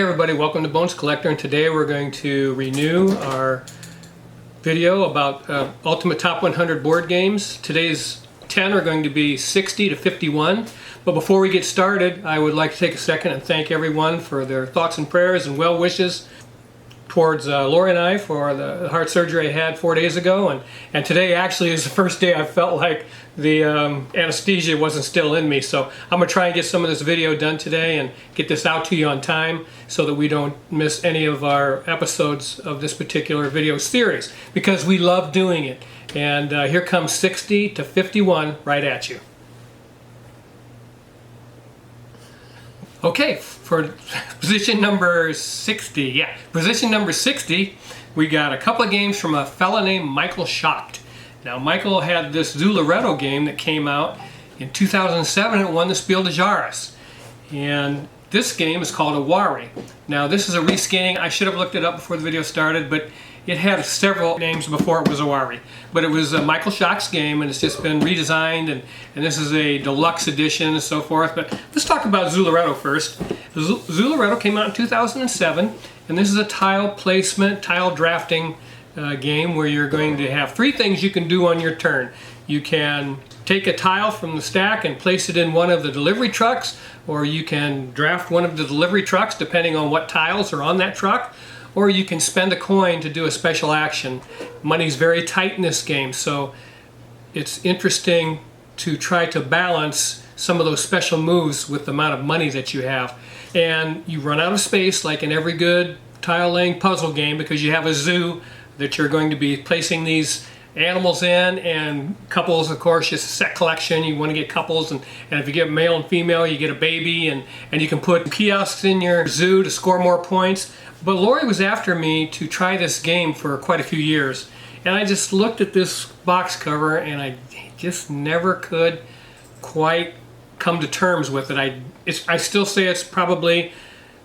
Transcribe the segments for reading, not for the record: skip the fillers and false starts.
everybody, welcome to Bones Collector, and today we're going to renew our video about Ultimate Top 100 board games. Today's 10 are going to be 60 to 51, but before we get started I would like to take a second and thank everyone for their thoughts and prayers and well wishes towards Lori and I for the heart surgery I had 4 days ago, and today actually is the first day I felt like the anesthesia wasn't still in me. So I'm going to try and get some of this video done today and get this out to you on time so that we don't miss any of our episodes of this particular video series, because we love doing it. And here comes 60 to 51 right at you. Okay, for position number 60, position number 60, we got a couple of games from a fella named Michael Schacht. Now, Michael had this Zooloretto game that came out in 2007 and it won the Spiel des Jahres. And this game is called Owari. Now, this is a reskinning. I should have looked it up before the video started, but it had several names before it was Owari. But it was Michael Schacht's game, and it's just been redesigned, and this is a deluxe edition and so forth. But let's talk about Zooloretto first. Zooloretto came out in 2007, and this is a tile placement, tile drafting game where you're going to have three things you can do on your turn. You can take a tile from the stack and place it in one of the delivery trucks, or you can draft one of the delivery trucks depending on what tiles are on that truck, or you can spend a coin to do a special action. Money's very tight in this game, so it's interesting to try to balance some of those special moves with the amount of money that you have. And you run out of space like in every good tile laying puzzle game, because you have a zoo that you're going to be placing these animals in, and couples, of course, just a set collection. You want to get couples, and if you get male and female, you get a baby, and you can put kiosks in your zoo to score more points. But Lori was after me to try this game for quite a few years, and I just looked at this box cover and I just never could quite come to terms with it. I still say it's probably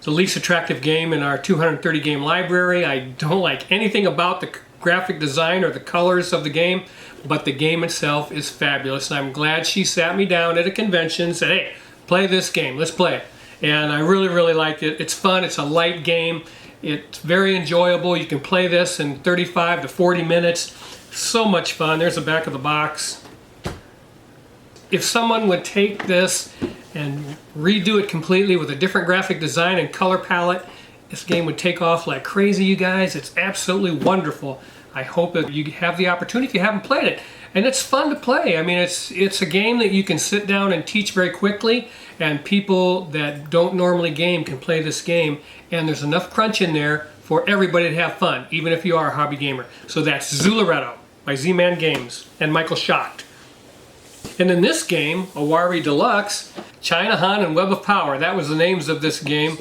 the least attractive game in our 230 game library. I don't like anything about the graphic design or the colors of the game, but the game itself is fabulous, and I'm glad she sat me down at a convention and said, hey, play this game, let's play it. And I really liked it. It's fun, it's a light game, it's very enjoyable. You can play this in 35 to 40 minutes. So much fun. There's the back of the box. If someone would take this and redo it completely with a different graphic design and color palette, this game would take off like crazy, you guys. It's absolutely wonderful. I hope that you have the opportunity if you haven't played it. And it's fun to play. I mean, it's a game that you can sit down and teach very quickly, and people that don't normally game can play this game, and there's enough crunch in there for everybody to have fun, even if you are a hobby gamer. So that's Zooloretto by Z-Man Games and Michael Schacht. And in this game, Owari Deluxe, China Han and Web of Power, that was the names of this game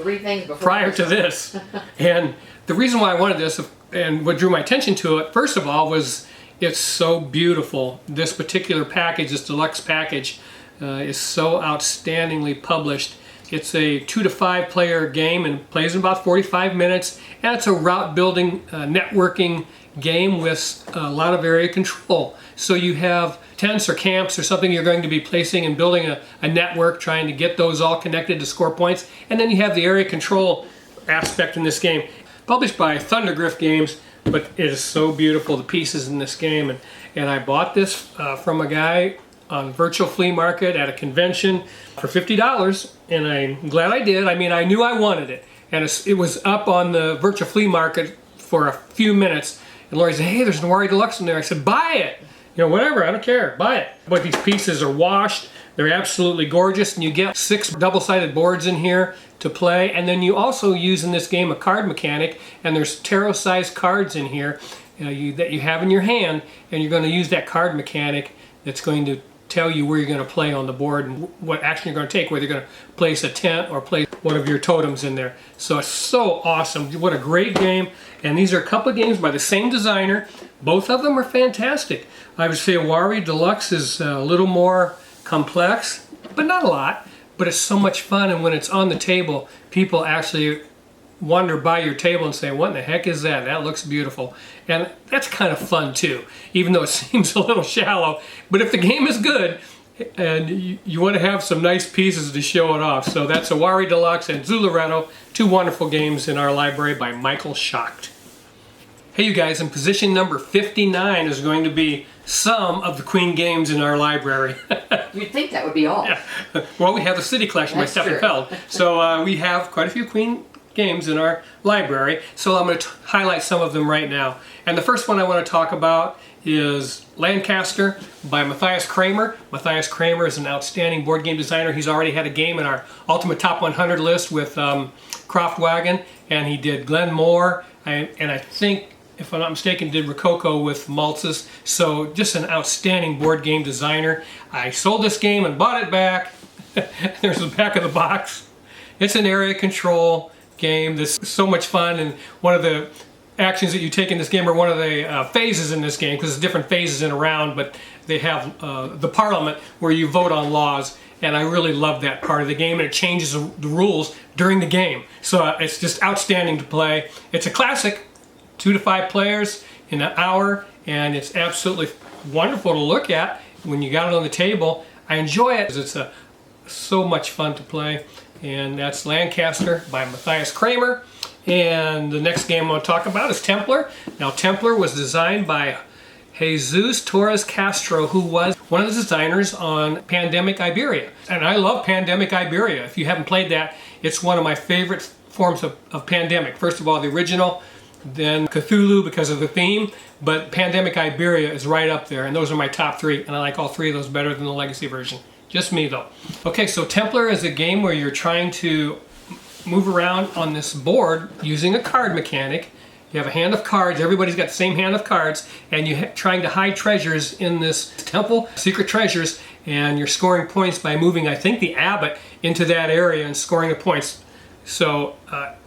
prior to this. And the reason why I wanted this, and what drew my attention to it, first of all, was it's so beautiful. This particular package, this deluxe package, is so outstandingly published. It's a 2 to 5 player game and plays in about 45 minutes, and it's a route building, networking game with a lot of area control. So you have tents or camps or something you're going to be placing and building a network, trying to get those all connected to score points, and then you have the area control aspect in this game. Published by Thundergriff Games, but it is so beautiful, the pieces in this game. And I bought this from a guy on Virtual Flea Market at a convention for $50, and I'm glad I did. I mean, I knew I wanted it, and it was up on the Virtual Flea Market for a few minutes, and Lori said, hey, there's an Owari Deluxe in there. I said, buy it. You know, whatever, I don't care, buy it. But these pieces are washed, they're absolutely gorgeous, and you get 6 double-sided boards in here to play, and then you also use in this game a card mechanic, and there's tarot-sized cards in here that you have in your hand, and you're going to use that card mechanic that's going to tell you where you're going to play on the board and what action you're going to take, whether you're going to place a tent or place one of your totems in there. So it's so awesome. What a great game. And these are a couple of games by the same designer. Both of them are fantastic. I would say Owari Deluxe is a little more complex, but not a lot. But it's so much fun, and when it's on the table, people actually wander by your table and say, what in the heck is that? That looks beautiful. And that's kind of fun too, even though it seems a little shallow. But if the game is good, and you want to have some nice pieces to show it off. So that's Owari Deluxe and Zooloretto, two wonderful games in our library by Michael Schacht. Hey you guys, in position number 59 is going to be some of the Queen games in our library. You'd think that would be all. Yeah. Well, we have the City Collection by Stefan Feld. So we have quite a few Queen games in our library. So I'm going to highlight some of them right now. And the first one I want to talk about is Lancaster by Matthias Kramer. Matthias Kramer is an outstanding board game designer. He's already had a game in our Ultimate Top 100 list with Kraftwagen, and he did Glen More, and I think, if I'm not mistaken, did Rococo with Maltzes. So just an outstanding board game designer. I sold this game and bought it back. There's the back of the box. It's an area control game that's so much fun, and one of the actions that you take in this game are one of the phases in this game, because there's different phases in a round, but they have the Parliament where you vote on laws, and I really love that part of the game, and it changes the rules during the game. So it's just outstanding to play. It's a classic, 2 to 5 players in an hour, and it's absolutely wonderful to look at when you got it on the table. I enjoy it because it's so much fun to play, and that's Lancaster by Matthias Kramer. And the next game I want to talk about is Templar. Now, Templar was designed by Jesus Torres Castro, who was one of the designers on Pandemic Iberia. And I love Pandemic Iberia. If you haven't played that, it's one of my favorite forms of Pandemic. First of all, the original, then Cthulhu because of the theme, but Pandemic Iberia is right up there, and those are my top 3, and I like all 3 of those better than the Legacy version. Just me, though. Okay, so Templar is a game where you're trying to move around on this board using a card mechanic. You have a hand of cards, everybody's got the same hand of cards, and you're trying to hide treasures in this temple, secret treasures, and you're scoring points by moving, I think, the abbot into that area and scoring the points. So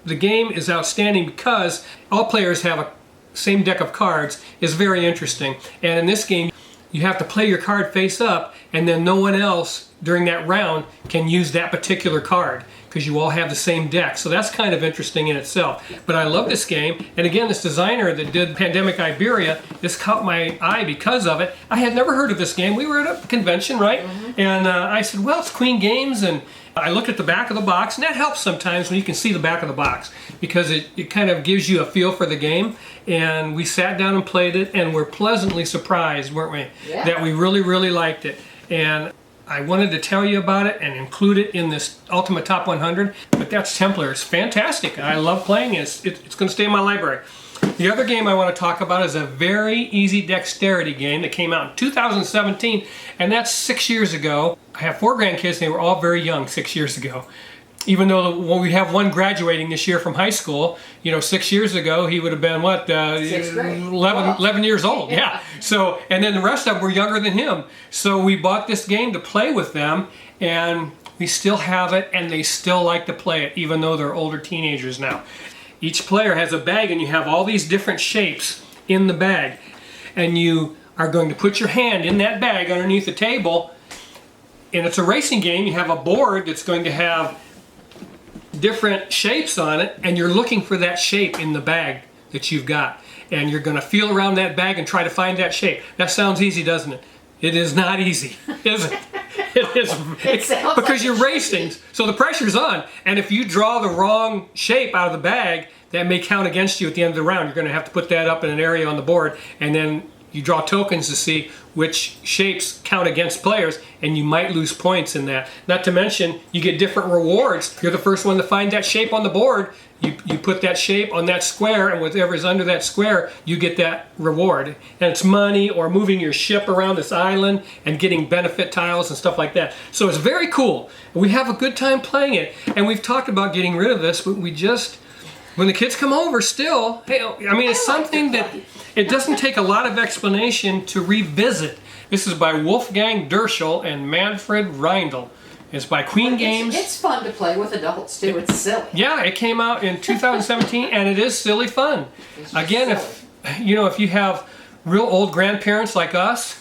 the game is outstanding because all players have a same deck of cards. Is very interesting. And in this game, you have to play your card face up, and then no one else during that round can use that particular card because you all have the same deck. So that's kind of interesting in itself. But I love this game. And again, this designer that did Pandemic Iberia, this caught my eye because of it. I had never heard of this game. We were at a convention, right? Mm-hmm. And I said, well, it's Queen Games, and I looked at the back of the box, and that helps sometimes when you can see the back of the box because it kind of gives you a feel for the game. And we sat down and played it, and we're pleasantly surprised, weren't we? Yeah. That we really, really liked it. And I wanted to tell you about it and include it in this Ultimate Top 100, but that's Templar. It's fantastic. I love playing it. It's going to stay in my library. The other game I want to talk about is a very easy dexterity game that came out in 2017, and that's 6 years ago. I have 4 grandkids, and they were all very young 6 years ago. Even though we have one graduating this year from high school, 6 years ago he would have been, what, 11 years old. Yeah. So, and then the rest of them were younger than him. So we bought this game to play with them, and we still have it, and they still like to play it, even though they're older teenagers now. Each player has a bag, and you have all these different shapes in the bag. And you are going to put your hand in that bag underneath the table, and it's a racing game. You have a board that's going to have different shapes on it, and you're looking for that shape in the bag that you've got, and you're going to feel around that bag and try to find that shape. That sounds easy, doesn't it? It is not easy, is it? It is because like you're racing, so the pressure's on, and if you draw the wrong shape out of the bag, that may count against you at the end of the round. You're going to have to put that up in an area on the board, and then you draw tokens to see which shapes count against players, and you might lose points in that. Not to mention, you get different rewards. You're the first one to find that shape on the board. You put that shape on that square, and whatever's under that square, you get that reward. And it's money or moving your ship around this island and getting benefit tiles and stuff like that. So it's very cool. We have a good time playing it. And we've talked about getting rid of this, but we just, when the kids come over still, hey, I mean, it's something that it doesn't take a lot of explanation to revisit. This is by Wolfgang Derschel and Manfred Reindl. It's by Queen Games. It's fun to play with adults too. It's silly. Yeah, it came out in 2017, and it is silly fun. Again, if you have real old grandparents like us,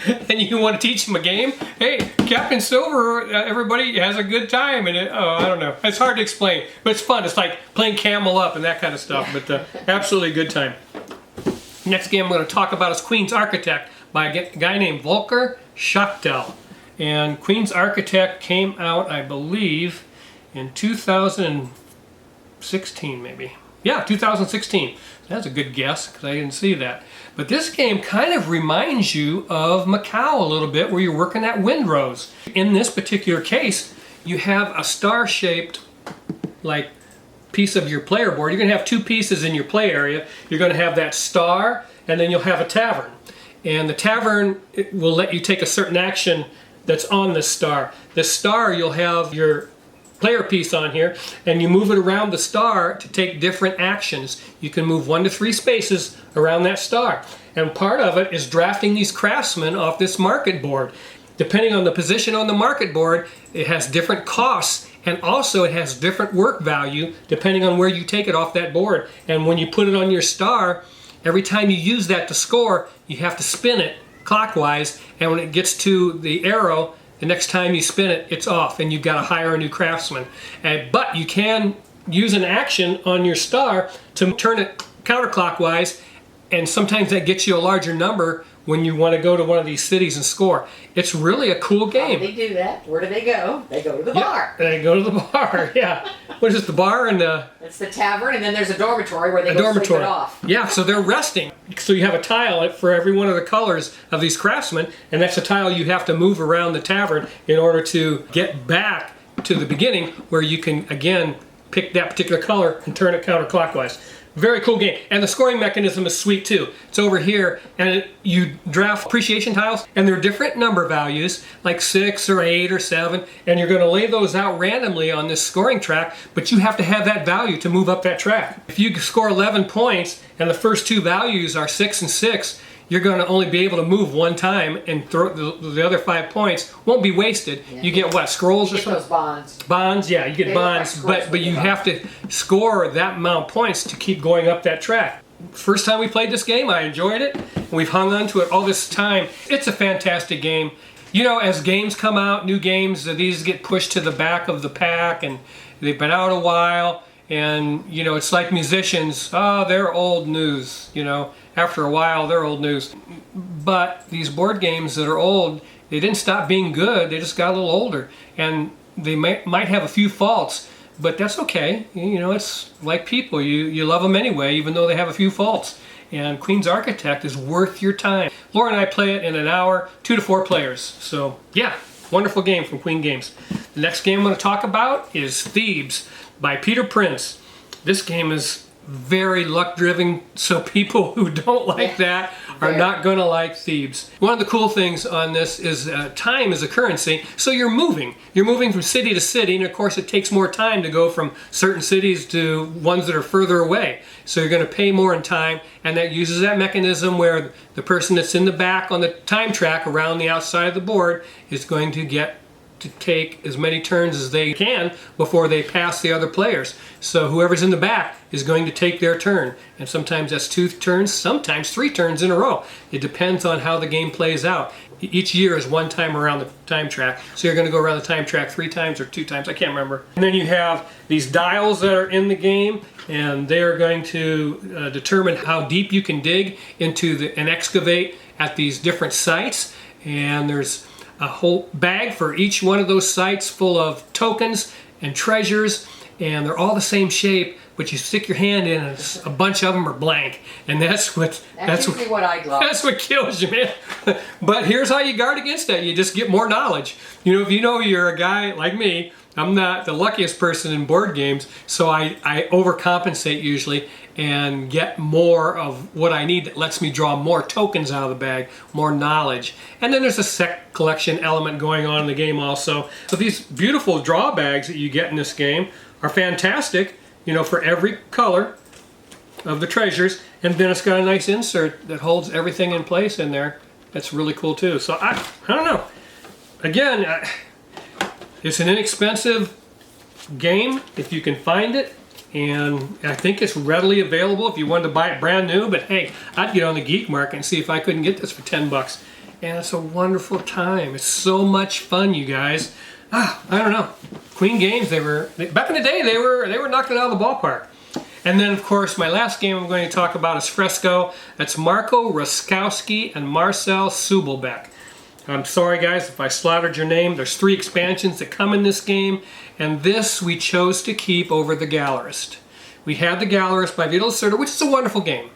and you want to teach them a game, hey, Captain Silver, everybody has a good time, and I don't know. It's hard to explain, but it's fun. It's like playing Camel Up and that kind of stuff, but absolutely a good time. Next game I'm going to talk about is Queen's Architect by a guy named Volker Schachtel. And Queen's Architect came out, I believe, in 2016 maybe. Yeah, 2016. That's a good guess because I didn't see that. But this game kind of reminds you of Macau a little bit, where you're working that windrows. In this particular case, you have a star-shaped like piece of your player board. You're going to have two pieces in your play area. You're going to have that star, and then you'll have a tavern. And the tavern will let you take a certain action that's on this star. The star, you'll have your player piece on here, and you move it around the star to take different actions. You can move 1 to 3 spaces around that star. And part of it is drafting these craftsmen off this market board. Depending on the position on the market board, it has different costs, and also it has different work value depending on where you take it off that board. And when you put it on your star, every time you use that to score, you have to spin it clockwise, and when it gets to the arrow, the next time you spin it, it's off, and you've got to hire a new craftsman. But you can use an action on your star to turn it counterclockwise, and sometimes that gets you a larger number when you want to go to one of these cities and score. It's really a cool game. How do they do that? Where do they go? They go to the bar. They go to the bar, yeah. What is it, the bar and the... It's the tavern, and then there's a dormitory where they go sleep it off. Yeah, so they're resting. So you have a tile for every one of the colors of these craftsmen, and that's a tile you have to move around the tavern in order to get back to the beginning, where you can, again, pick that particular color and turn it counterclockwise. Very cool game. And the scoring mechanism is sweet too. It's over here, and you draft appreciation tiles, and there are different number values, like 6 or 8 or 7, and you're going to lay those out randomly on this scoring track, but you have to have that value to move up that track. If you score 11 points, and the first 2 values are 6 and 6, you're going to only be able to move 1 time, and throw the other 5 points won't be wasted. Yeah. You get what, scrolls or something? Those bonds. Bonds, yeah, you get bonds, but you have to score that amount of points to keep going up that track. First time we played this game, I enjoyed it, and we've hung on to it all this time. It's a fantastic game. You know, as games come out, new games, these get pushed to the back of the pack, and they've been out a while, and, you know, it's like musicians. Oh, they're old news, you know. After a while, they're old news. But these board games that are old, they didn't stop being good, they just got a little older. And they might have a few faults, but that's okay. You know, it's like people, you love them anyway, even though they have a few faults. And Queen's Architect is worth your time. Laura and I play it in an hour, 2 to 4 players. So yeah, wonderful game from Queen Games. The next game I'm going to talk about is Thebes by Peter Prince. This game is very luck-driven, so people who don't like that are not going to like Thebes. One of the cool things on this is time is a currency, so you're moving. You're moving from city to city, and of course it takes more time to go from certain cities to ones that are further away. So you're going to pay more in time, and that uses that mechanism where the person that's in the back on the time track around the outside of the board is going to get to take as many turns as they can before they pass the other players. So whoever's in the back is going to take their turn. And sometimes that's 2 turns, sometimes 3 turns in a row. It depends on how the game plays out. Each year is 1 time around the time track. So you're going to go around the time track 3 times or 2 times, I can't remember. And then you have these dials that are in the game, and they are going to determine how deep you can dig into and excavate at these different sites. And there's a whole bag for each one of those sites full of tokens and treasures, and they're all the same shape, but you stick your hand in and a bunch of them are blank, and that's what I love. That's what kills you, man. But here's how you guard against that. You just get more knowledge. You know, if you know you're a guy like me, I'm not the luckiest person in board games, so I overcompensate usually and get more of what I need that lets me draw more tokens out of the bag, more knowledge. And then there's a set collection element going on in the game also. So these beautiful draw bags that you get in this game are fantastic, you know, for every color of the treasures. And then it's got a nice insert that holds everything in place in there. That's really cool too. So I don't know. Again, it's an inexpensive game if you can find it, and I think it's readily available if you wanted to buy it brand new. But hey, I'd get on the geek market and see if I couldn't get this for 10 bucks. And it's a wonderful time. It's so much fun, you guys. I don't know. Queen Games, back in the day, they were knocking it out of the ballpark. And then, of course, my last game I'm going to talk about is Fresco. That's Marco Ruskowski and Marcel Subelbeck. I'm sorry, guys, if I slaughtered your name. There's 3 expansions that come in this game, and this we chose to keep over the Gallerist. We had the Gallerist by Vito Lacerda, which is a wonderful game.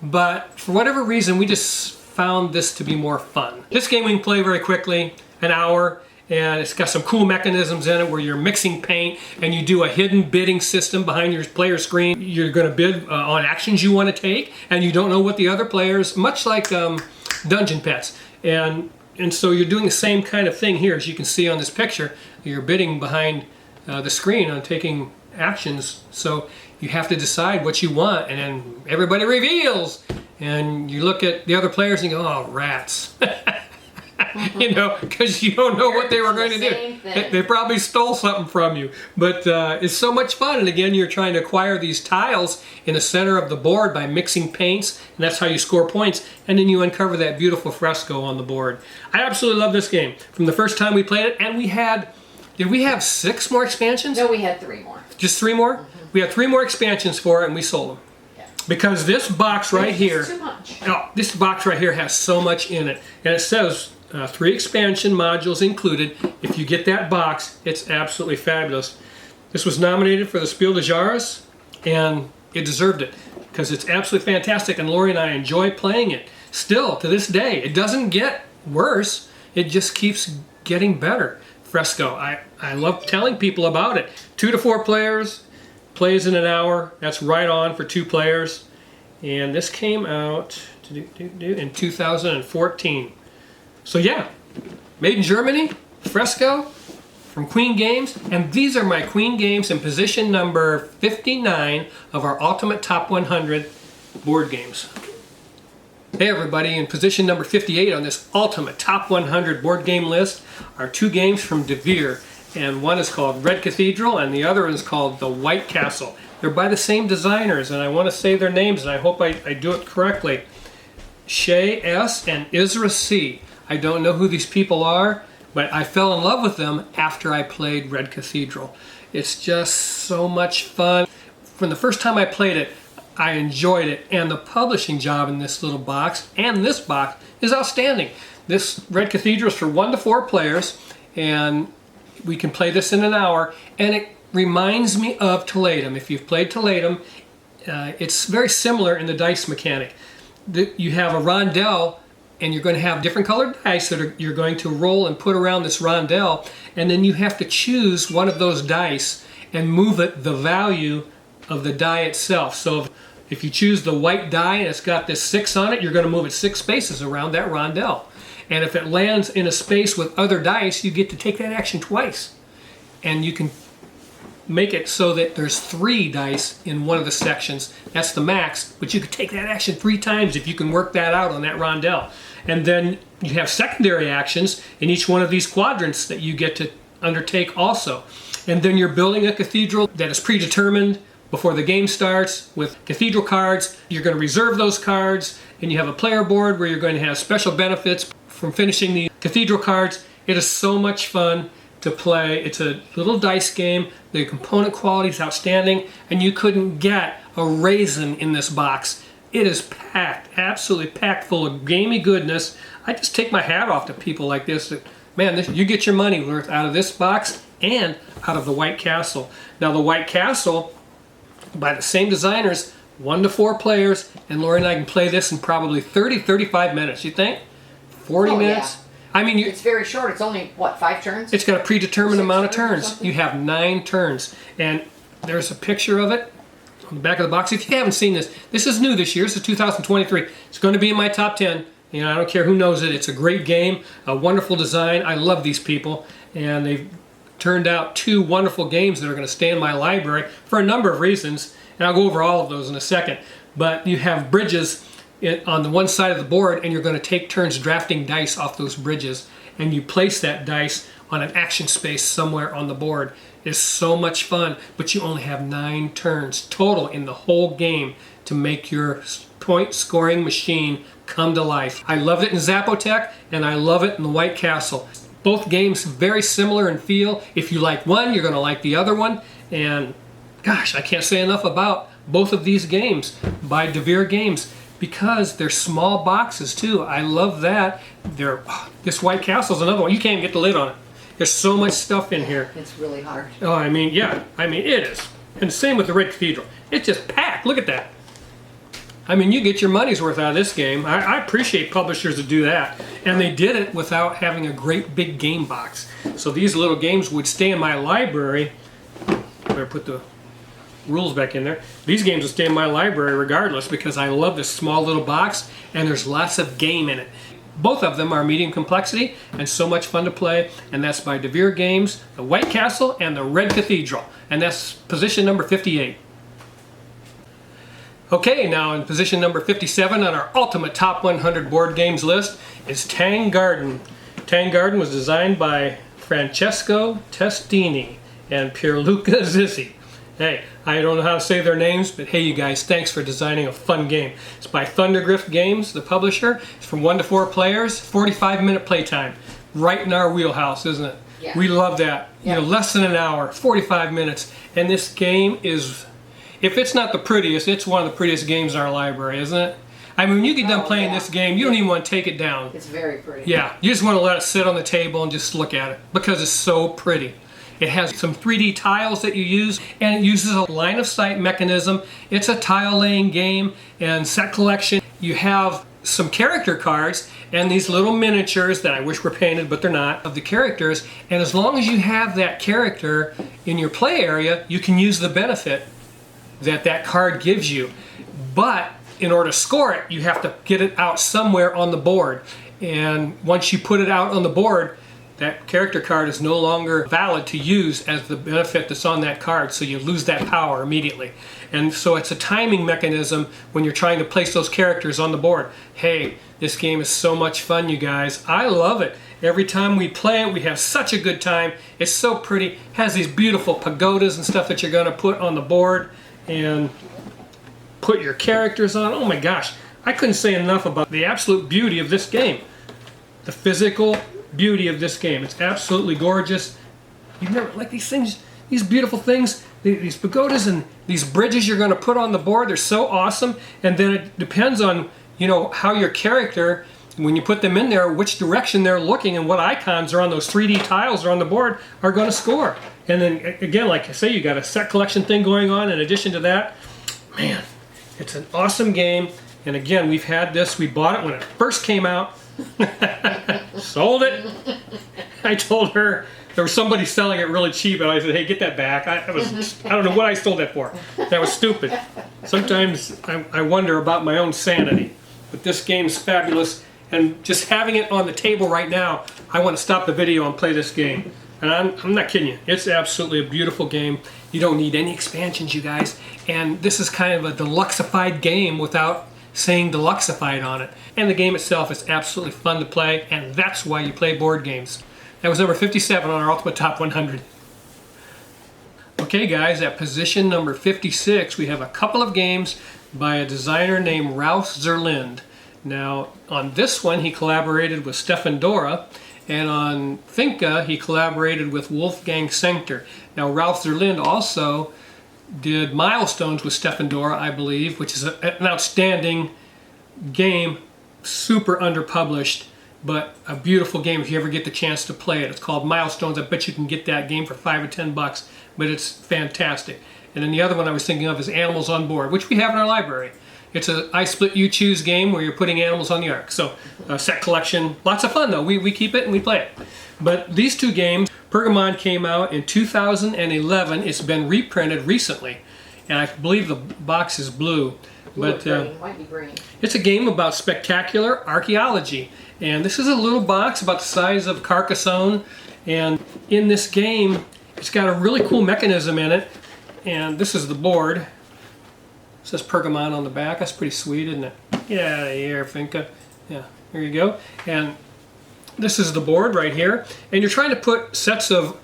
But for whatever reason, we just found this to be more fun. This game we can play very quickly, an hour, and it's got some cool mechanisms in it where you're mixing paint and you do a hidden bidding system behind your player screen. You're going to bid on actions you want to take, and you don't know what the other players, much like Dungeon Pets. And so you're doing the same kind of thing here, as you can see on this picture. You're bidding behind the screen on taking actions. So you have to decide what you want, and then everybody reveals. And you look at the other players and you go, oh, rats. You know, because you don't know what they were going to do. They probably stole something from you. But it's so much fun. And again, you're trying to acquire these tiles in the center of the board by mixing paints. And that's how you score points. And then you uncover that beautiful fresco on the board. I absolutely love this game. From the first time we played it, and we had, did we have 6 more expansions? No, we had 3 more. Just 3 more? Mm-hmm. We had 3 more expansions for it, and we sold them. Yeah. Because this box right here, too much. Oh, this box right here has so much in it. And it says 3 expansion modules included. If you get that box, it's absolutely fabulous. This was nominated for the Spiel des Jahres, and it deserved it because it's absolutely fantastic, and Lori and I enjoy playing it. Still, to this day, it doesn't get worse. It just keeps getting better. Fresco, I love telling people about it. 2 to 4 players, plays in an hour. That's right on for 2 players. And this came out in 2014. So yeah, made in Germany, Fresco, from Queen Games, and these are my Queen Games in position number 59 of our Ultimate Top 100 board games. Hey everybody, in position number 58 on this Ultimate Top 100 board game list are 2 games from De Beer, and one is called Red Cathedral and the other is called The White Castle. They're by the same designers, and I want to say their names, and I hope I do it correctly. Shay S. and Isra C. I don't know who these people are, but I fell in love with them after I played Red Cathedral. It's just so much fun. From the first time I played it, I enjoyed it, and the publishing job in this little box and this box is outstanding. This Red Cathedral is for 1 to 4 players, and we can play this in an hour, and it reminds me of Toledo. If you've played Toledo, it's very similar in the dice mechanic. You have a rondelle, and you're going to have different colored dice that you're going to roll and put around this rondelle, and then you have to choose one of those dice and move it the value of the die itself. So if you choose the white die and it's got this 6 on it, you're going to move it 6 spaces around that rondelle. And if it lands in a space with other dice, you get to take that action twice. And you can make it so that there's 3 dice in one of the sections. That's the max, but you could take that action 3 times if you can work that out on that rondelle. And then you have secondary actions in each one of these quadrants that you get to undertake also. And then you're building a cathedral that is predetermined before the game starts with cathedral cards. You're going to reserve those cards, and you have a player board where you're going to have special benefits from finishing the cathedral cards. It is so much fun to play. It's a little dice game. The component quality is outstanding, and you couldn't get a raisin in this box. It is packed, absolutely packed full of gamey goodness. I just take my hat off to people like this. Man, you get your money worth out of this box and out of the White Castle. Now the White Castle, by the same designers, 1 to 4 players, and Lori and I can play this in probably 30-35 minutes. You think? 40 minutes? Yeah. I mean, it's very short. It's only, what, 5 turns? It's got a predetermined amount of turns. You have 9 turns. And there's a picture of it on the back of the box. If you haven't seen this, this is new this year. This is 2023. It's going to be in my top 10. You know, I don't care who knows it. It's a great game, a wonderful design. I love these people. And they've turned out 2 wonderful games that are going to stay in my library for a number of reasons. And I'll go over all of those in a second. But you have bridges on the one side of the board, and you're going to take turns drafting dice off those bridges, and you place that dice on an action space somewhere on the board. It's so much fun, but you only have 9 turns total in the whole game to make your point scoring machine come to life. I loved it in Zapotec, and I love it in the White Castle. Both games very similar in feel. If you like one, you're going to like the other one, and gosh, I can't say enough about both of these games by DeVere Games because they're small boxes too. I love that. This White Castle's another one. You can't even get the lid on it. There's so much stuff in here. It's really hard. Oh, I mean, yeah. I mean, it is. And same with the Red Cathedral. It's just packed. Look at that. I mean, you get your money's worth out of this game. I appreciate publishers that do that. And they did it without having a great big game box. So these little games would stay in my library. Better put the rules back in there. These games will stay in my library regardless because I love this small little box and there's lots of game in it. Both of them are medium complexity and so much fun to play, and that's by DeVere Games, the White Castle and the Red Cathedral, and that's position number 58. Okay, now in position number 57 on our ultimate top 100 board games list is Tang Garden. Tang Garden was designed by Francesco Testini and Pierluca Zissi. Hey, I don't know how to say their names, but hey you guys, thanks for designing a fun game. It's by Thundergrift Games, the publisher. It's from 1 to 4 players, 45-minute playtime. Right in our wheelhouse, isn't it? Yeah. We love that. Yeah. You know, less than an hour, 45 minutes. And this game is, if it's not the prettiest, it's one of the prettiest games in our library, isn't it? I mean, when you get done playing this game, you don't even want to take it down. It's very pretty. Yeah, you just want to let it sit on the table and just look at it because it's so pretty. It has some 3D tiles that you use, and it uses a line of sight mechanism. It's a tile laying game and set collection. You have some character cards and these little miniatures that I wish were painted, but they're not, of the characters. And as long as you have that character in your play area, you can use the benefit that that card gives you. But in order to score it, you have to get it out somewhere on the board. And once you put it out on the board, that character card is no longer valid to use as the benefit that's on that card, so you lose that power immediately. And so it's a timing mechanism when you're trying to place those characters on the board. Hey, this game is so much fun, you guys. I love it. Every time we play it, we have such a good time. It's so pretty. It has these beautiful pagodas and stuff that you're going to put on the board and put your characters on. Oh my gosh, I couldn't say enough about the absolute beauty of this game. The physical beauty of this game. It's absolutely gorgeous. You've never, like these things, these beautiful things, these pagodas and these bridges you're going to put on the board, they're so awesome. And then it depends on, you know, how your character, when you put them in there, which direction they're looking and what icons are on those 3D tiles or on the board are going to score. And then again, like I say, you got a set collection thing going on in addition to that. Man, it's an awesome game. And again, we've had this, we bought it when it first came out. Sold it. I told her there was somebody selling it really cheap, and I said, "Hey, get that back." I don't know what I sold that for. That was stupid. Sometimes I wonder about my own sanity. But this game's fabulous, and just having it on the table right now, I want to stop the video and play this game. And I'm not kidding you. It's absolutely a beautiful game. You don't need any expansions, you guys. And this is kind of a deluxeified game without saying deluxeified on it. And the game itself is absolutely fun to play, and that's why you play board games. That was number 57 on our Ultimate Top 100. Okay guys, at position number 56 we have a couple of games by a designer named Ralph Zerlinde. Now on this one he collaborated with Stefan Dora, and on Finca he collaborated with Wolfgang Sanctor. Now Ralph Zerlinde also did Milestones with Stefan Dora, I believe, which is an outstanding game, super underpublished, but a beautiful game if you ever get the chance to play it. It's called Milestones. I bet you can get that game for $5 or $10, but it's fantastic. And then the other one I was thinking of is Animals on Board, which we have in our library. It's a I Split You Choose game where you're putting animals on the ark. So set collection, lots of fun though. We keep it and we play it. But these two games, Pergamon came out in 2011. It's been reprinted recently, and I believe the box is blue. But green. Might be green. It's a game about spectacular archaeology, and this is a little box about the size of Carcassonne. And in this game, it's got a really cool mechanism in it. And this is the board. It says Pergamon on the back. That's pretty sweet, isn't it? Get out of here, Finca. Yeah, here you go. And this is the board right here, and you're trying to put sets of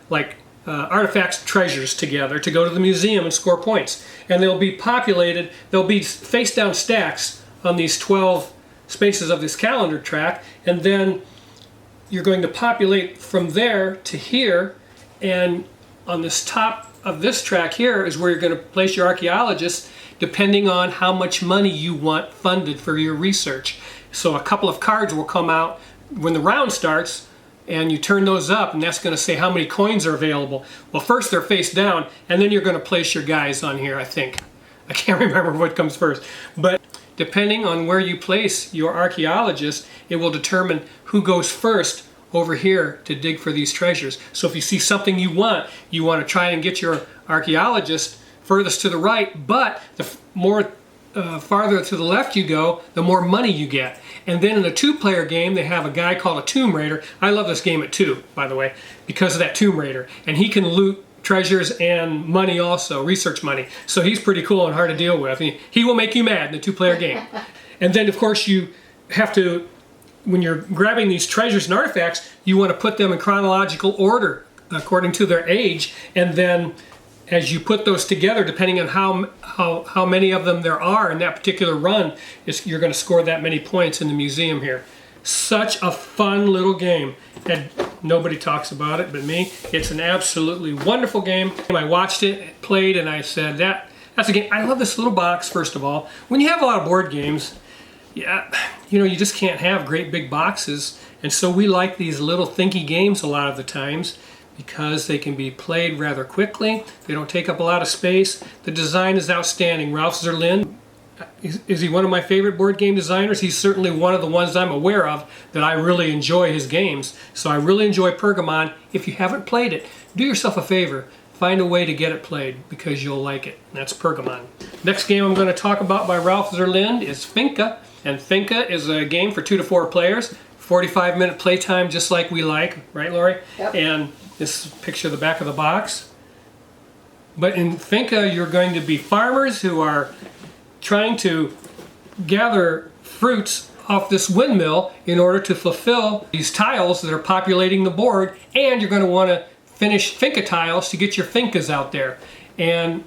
like artifacts, treasures together to go to the museum and score points. And they'll be populated, there'll be face down stacks on these 12 spaces of this calendar track, and then you're going to populate from there to here, and on this top of this track here is where you're going to place your archaeologists depending on how much money you want funded for your research. So a couple of cards will come out when the round starts, and you turn those up, and that's going to say how many coins are available. Well, first they're face down, and then you're going to place your guys on here, I think. I can't remember what comes first. But depending on where you place your archaeologist, it will determine who goes first over here to dig for these treasures. So if you see something you want to try and get your archaeologist furthest to the right, but the more farther to the left you go, the more money you get. And then in a two-player game, they have a guy called a Tomb Raider. I love this game at 2, by the way, because of that Tomb Raider. And he can loot treasures and money also, research money. So he's pretty cool and hard to deal with. He will make you mad in the two-player game. And then, of course, you have to, when you're grabbing these treasures and artifacts, you want to put them in chronological order according to their age. And then as you put those together, depending on how many of them there are in that particular run, you're going to score that many points in the museum here. Such a fun little game. And nobody talks about it but me. It's an absolutely wonderful game. I watched it, played, and I said, that's a game. I love this little box, first of all. When you have a lot of board games, yeah, you just can't have great big boxes. And so we like these little thinky games a lot of the times, because they can be played rather quickly. They don't take up a lot of space. The design is outstanding. Ralph Zerlin, is he one of my favorite board game designers? He's certainly one of the ones I'm aware of that I really enjoy his games. So I really enjoy Pergamon. If you haven't played it, do yourself a favor. Find a way to get it played, because you'll like it. That's Pergamon. Next game I'm going to talk about by Ralph Zerlin is Finca. And Finca is a game for 2 to 4 players. 45-minute playtime, just like we like. Right, Lori? Yep. And this picture of the back of the box. But in Finca, you're going to be farmers who are trying to gather fruits off this windmill in order to fulfill these tiles that are populating the board, and you're going to want to finish Finca tiles to get your Fincas out there. And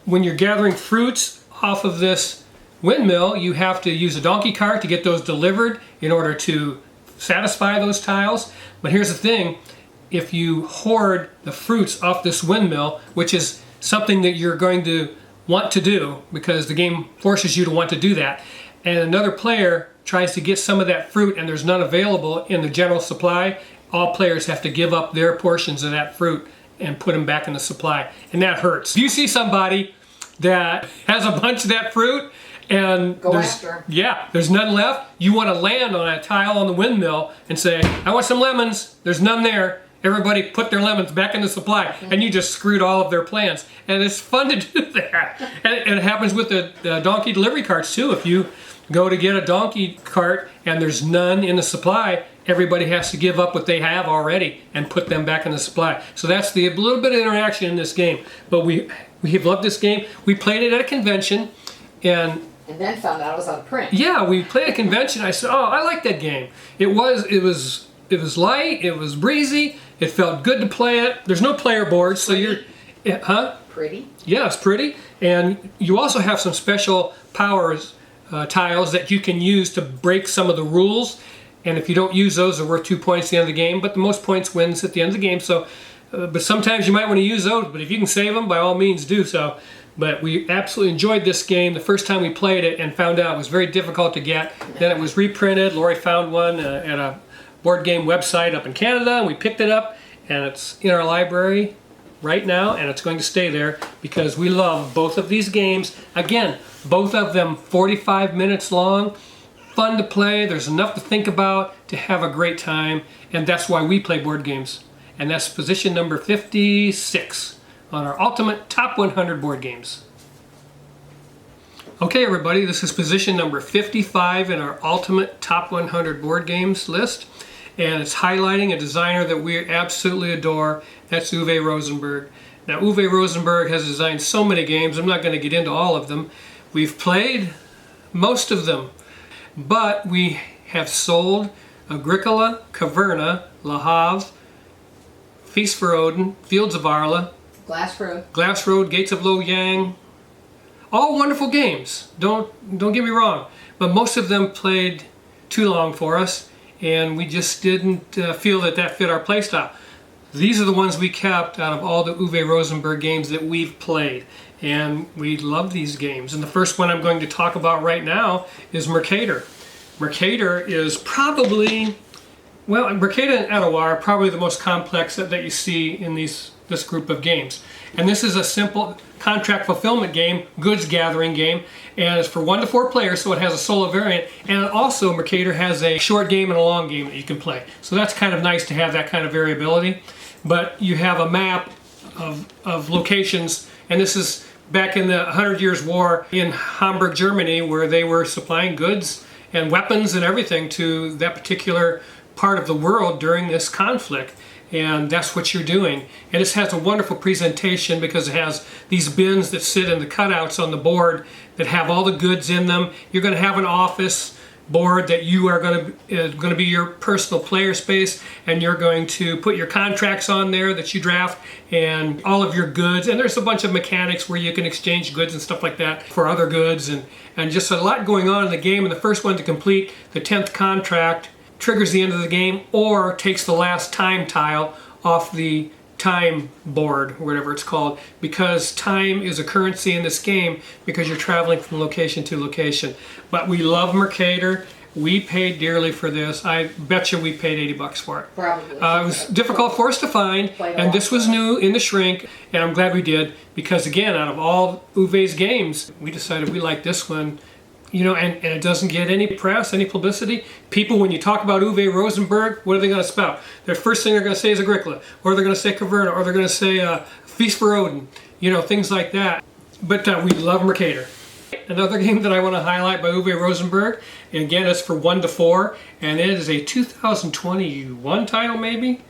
when you're gathering fruits off of this windmill, you have to use a donkey cart to get those delivered in order to satisfy those tiles. But here's the thing. If you hoard the fruits off this windmill, which is something that you're going to want to do because the game forces you to want to do that, and another player tries to get some of that fruit and there's none available in the general supply, all players have to give up their portions of that fruit and put them back in the supply. And that hurts. If you see somebody that has a bunch of that fruit and there's none left, you want to land on that tile on the windmill and say, I want some lemons. There's none there. Everybody put their lemons back in the supply, and you just screwed all of their plans. And it's fun to do that. And it happens with the donkey delivery carts too. If you go to get a donkey cart and there's none in the supply, everybody has to give up what they have already and put them back in the supply. So that's the little bit of interaction in this game. But we have loved this game. We played it at a convention, and then found out it was out of print. Yeah, we played a convention. I said, oh, I like that game. It was light, it was breezy, it felt good to play it. There's no player boards, so Pretty. Yeah, it's pretty. And you also have some special powers tiles that you can use to break some of the rules. And if you don't use those, they're worth 2 points at the end of the game. But the most points wins at the end of the game. So, but sometimes you might want to use those. But if you can save them, by all means do so. But we absolutely enjoyed this game the first time we played it and found out it was very difficult to get. Then it was reprinted. Lori found one at a board game website up in Canada, and we picked it up, and it's in our library right now, and it's going to stay there because we love both of these games. Again, both of them 45 minutes long, fun to play, there's enough to think about, to have a great time, and that's why we play board games. And that's position number 56 on our Ultimate Top 100 Board Games. Okay everybody, this is position number 55 in our Ultimate Top 100 Board Games list. And it's highlighting a designer that we absolutely adore. That's Uwe Rosenberg. Now, Uwe Rosenberg has designed so many games. I'm not going to get into all of them. We've played most of them, but we have sold Agricola, Caverna, Le Havre, Feast for Odin, Fields of Arle, Glass Road, Gates of Loyang. All wonderful games. Don't get me wrong, but most of them played too long for us. And we just didn't feel that fit our playstyle. These are the ones we kept out of all the Uwe Rosenberg games that we've played. And we love these games. And the first one I'm going to talk about right now is Mercator. Mercator is probably, well, Mercator and Etowah are probably the most complex that you see in this group of games. And this is a simple contract fulfillment game, goods gathering game, and it's for 1 to 4 players, so it has a solo variant. And also Mercator has a short game and a long game that you can play. So that's kind of nice to have that kind of variability. But you have a map of locations, and this is back in the 100 Years' War in Hamburg, Germany, where they were supplying goods and weapons and everything to that particular part of the world during this conflict. And that's what you're doing. And this has a wonderful presentation because it has these bins that sit in the cutouts on the board that have all the goods in them. You're going to have an office board that you are going to be your personal player space, and you're going to put your contracts on there that you draft and all of your goods. And there's a bunch of mechanics where you can exchange goods and stuff like that for other goods, and just a lot going on in the game. And the first one to complete the 10th contract triggers the end of the game or takes the last time tile off the time board, or whatever it's called, because time is a currency in this game because you're traveling from location to location. But we love Mercator. We paid dearly for this. I bet you we paid $80 for it. Probably. It was difficult for us to find, and this was new in the shrink, and I'm glad we did, because again, out of all Uwe's games, we decided we liked this one. You know, and it doesn't get any press, any publicity. People, when you talk about Uwe Rosenberg, what are they going to spout? The first thing they're going to say is Agricola, or they're going to say Caverna, or they're going to say Feast for Odin, you know, things like that. But we love Mercator. Another game that I want to highlight by Uwe Rosenberg, and again, it's for 1 to 4, and it is a 2021 title, maybe?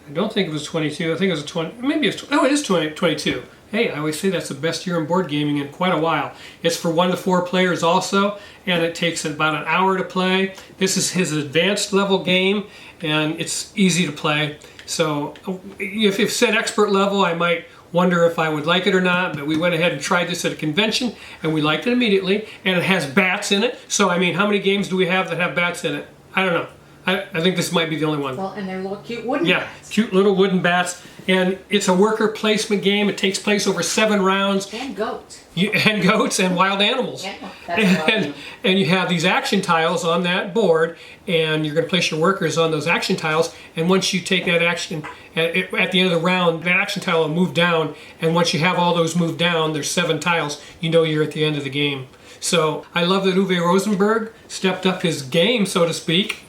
I don't think it was 22. I think it was a 20. Maybe it's. Oh, it is 22. Hey, I always say that's the best year in board gaming in quite a while. It's for 1 to 4 players also, and it takes about an hour to play. This is his advanced level game, and it's easy to play. So if it said expert level, I might wonder if I would like it or not, but we went ahead and tried this at a convention, and we liked it immediately, and it has bats in it. So, I mean, how many games do we have that have bats in it? I don't know. I think this might be the only one. Well, and they're little cute wooden bats. Yeah, cute little wooden bats. And it's a worker placement game. It takes place over 7 rounds. And goats. And goats and wild animals. Yeah, that's and you have these action tiles on that board, and you're going to place your workers on those action tiles. And once you take that action, at the end of the round, that action tile will move down. And once you have all those moved down, there's 7 tiles, you know you're at the end of the game. So I love that Uwe Rosenberg stepped up his game, so to speak,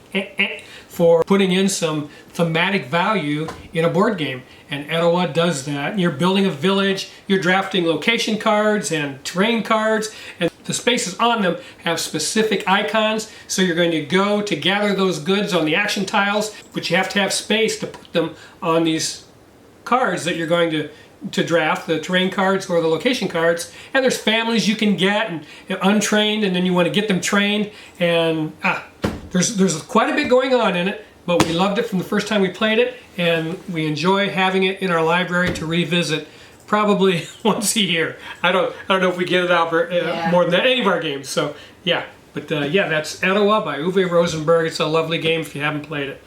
for putting in some thematic value in a board game. And Etowah does that. You're building a village, you're drafting location cards and terrain cards, and the spaces on them have specific icons. So you're going to go to gather those goods on the action tiles, but you have to have space to put them on these cards that you're going to draft, the terrain cards or the location cards. And there's families you can get, and untrained, and then you want to get them trained. And there's quite a bit going on in it, but we loved it from the first time we played it, and we enjoy having it in our library to revisit probably once a year. I don't know if we get it out for more than that, any of our games. So yeah, but yeah, that's Etowah by Uwe Rosenberg. It's a lovely game if you haven't played it.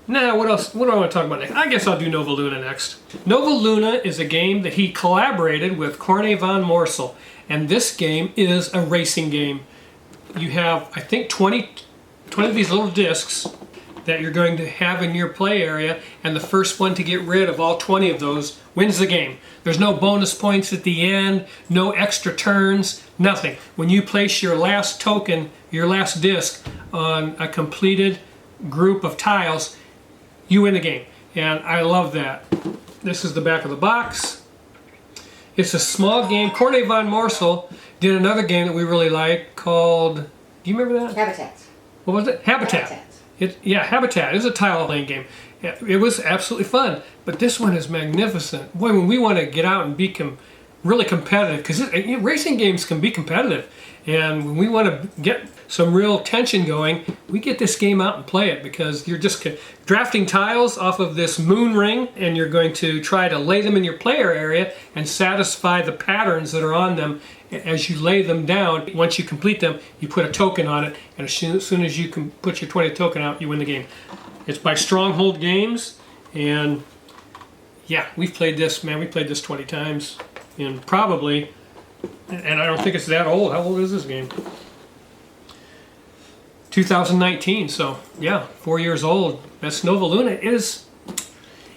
Now, what else? What do I want to talk about next? I guess I'll do Nova Luna next. Nova Luna is a game that he collaborated with Corne van Moorsel, and this game is a racing game. You have, I think, 20 of these little discs that you're going to have in your play area, and the first one to get rid of all 20 of those wins the game. There's no bonus points at the end, no extra turns, nothing. When you place your last token, your last disc on a completed group of tiles, you win the game. And I love that. This is the back of the box. It's a small game. Corne van Moorsel did another game that we really like called, do you remember that? Habitat. What was it? Habitat. Habitat. It was a tile laying game. It was absolutely fun, but this one is magnificent. Boy, when we want to get out and be really competitive, because racing games can be competitive, and when we want to get some real tension going, we get this game out and play it, because you're just drafting tiles off of this moon ring, and you're going to try to lay them in your player area and satisfy the patterns that are on them as you lay them down. Once you complete them, you put a token on it, and as soon as you can put your 20th token out, you win the game. It's by Stronghold Games, and Yeah, we've played this, man. We played this 20 times, and probably, and I don't think it's that old. How old is this game? 2019. So yeah, 4 years old. That's Nova Luna. It's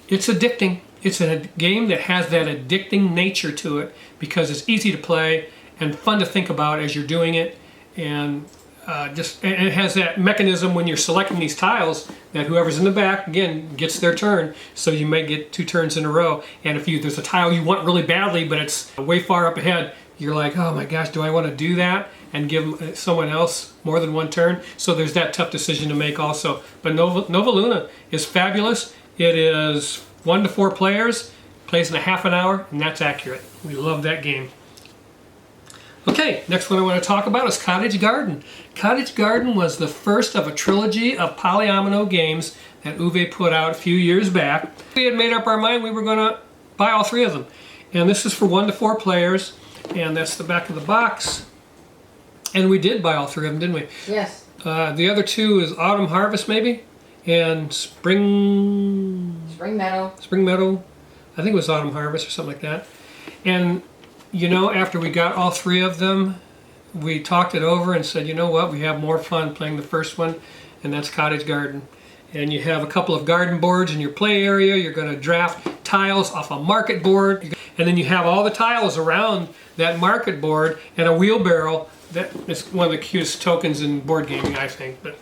addicting. It's a game that has that addicting nature to it because it's easy to play and fun to think about as you're doing it, and and it has that mechanism when you're selecting these tiles that whoever's in the back again gets their turn. So you may get 2 turns in a row, and if there's a tile you want really badly but it's way far up ahead, you're like, oh my gosh, do I want to do that and give someone else more than 1 turn? So there's that tough decision to make also. But Nova Luna is fabulous. It is 1 to 4 players, plays in a half an hour, and that's accurate. We love that game. Okay, next one I want to talk about is Cottage Garden. Cottage Garden was the first of a trilogy of Polyomino games that Uwe put out a few years back. We had made up our mind we were going to buy all 3 of them. And this is for 1 to 4 players, and that's the back of the box. And we did buy all 3 of them, didn't we? Yes. The other 2 is Autumn Harvest, maybe, and Spring Meadow. I think it was Autumn Harvest or something like that. And you know, after we got all 3 of them, we talked it over and said, you know what, we have more fun playing the first one, and that's Cottage Garden. And you have a couple of garden boards in your play area. You're going to draft tiles off a market board, and then you have all the tiles around that market board and a wheelbarrow. That is one of the cutest tokens in board gaming, I think. But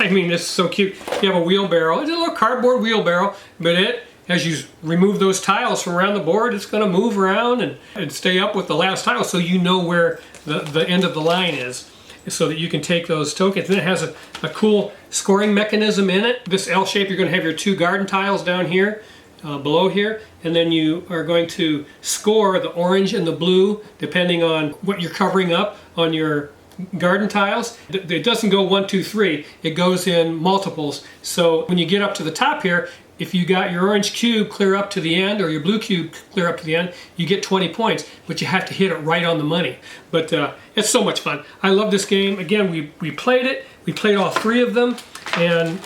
I mean, it's so cute. You have a wheelbarrow. It's a little cardboard wheelbarrow, but as you remove those tiles from around the board, it's going to move around and stay up with the last tile, so you know where the end of the line is, so that you can take those tokens. And it has a cool scoring mechanism in it. This L shape, you're going to have your 2 garden tiles down here, below here, and then you are going to score the orange and the blue depending on what you're covering up on your garden tiles. It doesn't go 1, 2, 3. It goes in multiples. So when you get up to the top here, if you got your orange cube clear up to the end or your blue cube clear up to the end, you get 20 points, but you have to hit it right on the money. But it's so much fun. I love this game. Again, we played it. We played all 3 of them, and